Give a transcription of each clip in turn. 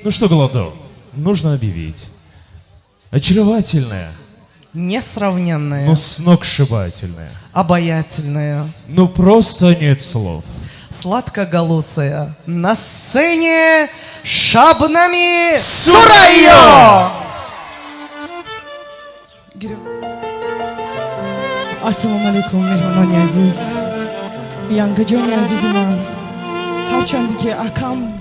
Ну что, Голодов, нужно объявить. Очаровательная, Несравненная, но сногсшибательная. обаятельная, Ну просто нет слов. сладкоголосая. На сцене Шабнами Сурайо! ассалому алайкум меҳмонони азиз, янгаҷони азизи ман, ҳарчанде ки акам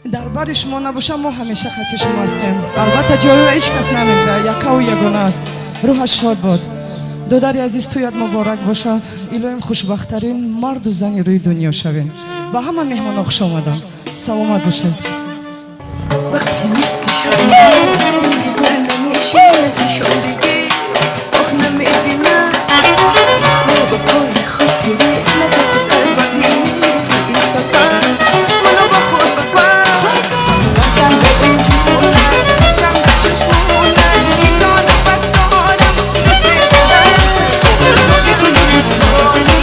дар бари шумо набошам, мо ҳамеша хати шумо ҳастем. албатта ҷойро ҳеҷ кас намегирад, якаву ягона аст. рӯҳаш шод бод. додари азиз, туят муборак бошад. илоҳим хушбахттарин марду зани рӯи дунё шавем. ба ҳама меҳмонон хуш омадам. саломат бошед. وقتی نیستی شب نمیدی دل نمیشینه چی شدگی آه نمیبینم پا به پای خود گیری نزد قلبم میمیری این سفر منو با خود ببر قسم به اونجونم قسم به چشمونم این دو نفس دارم دوست دارم بگویی نیستانی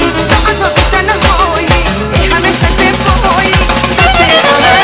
عذاب تنهایی ای همیشه زیبایی دوست دارم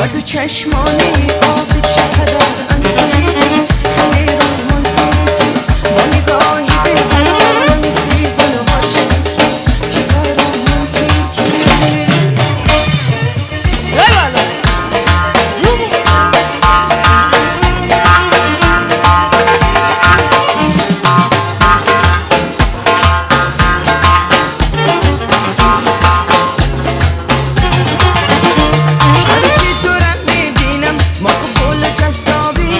و دو چشمانی آبی چقدر انتیکی خیلی رومانتیکی با نگاهی بگو مثلی گل عاشقی چقدر رومانتیکی هرچی تو را میبینم مقبول و جذابی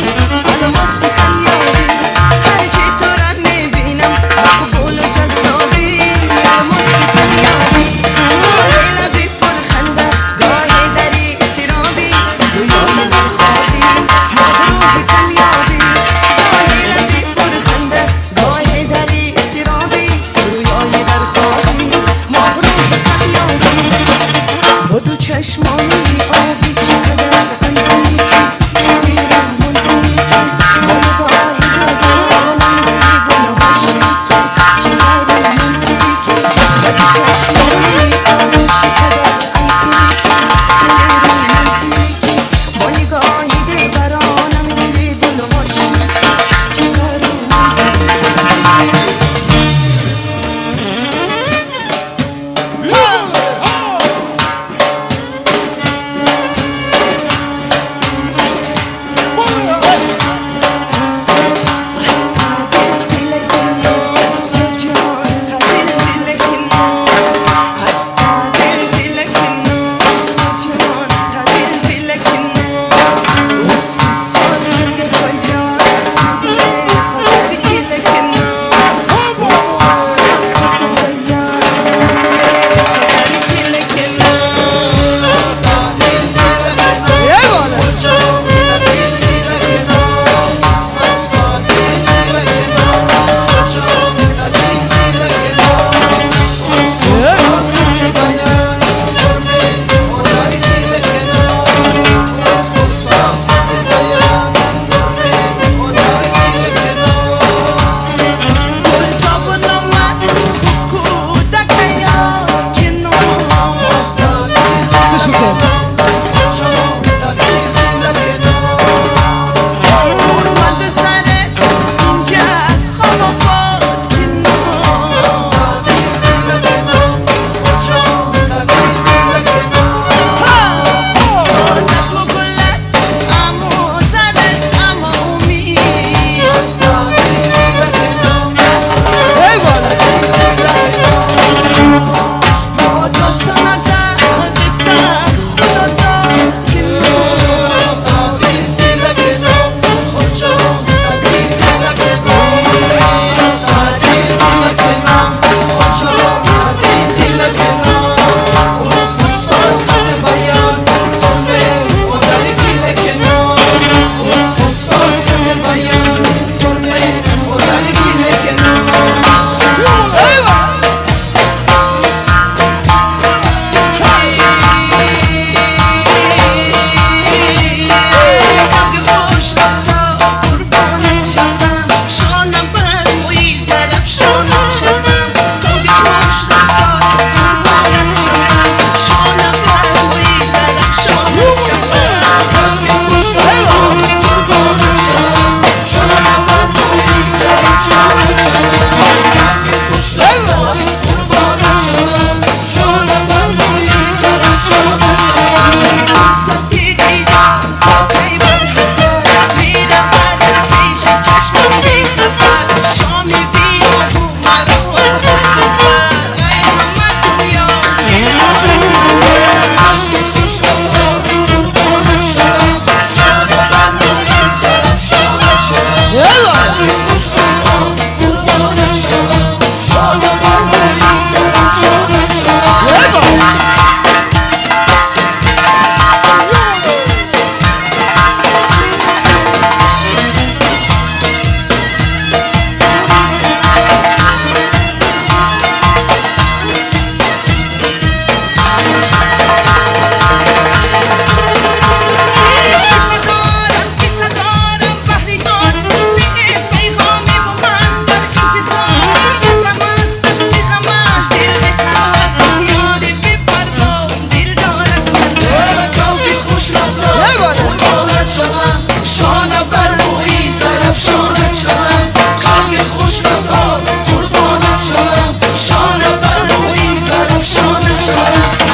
شانت شوم شانه بر روی زرف شانت شوم خلق خوش رفتار قربانت شوم شانه بر روی زرف شانت شوم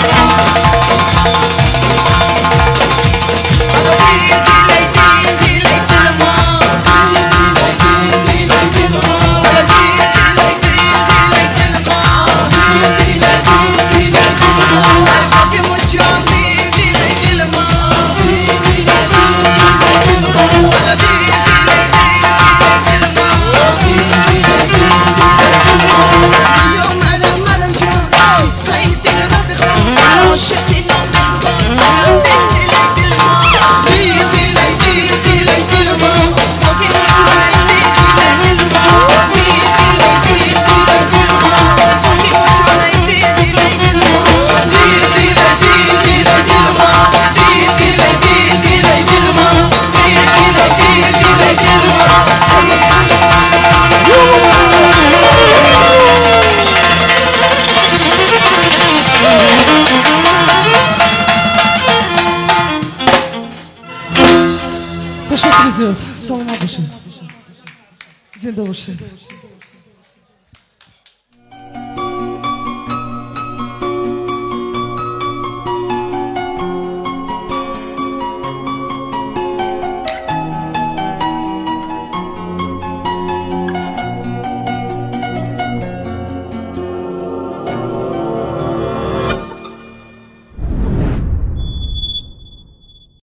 تشکر زیاد سلام باشید زنده باشید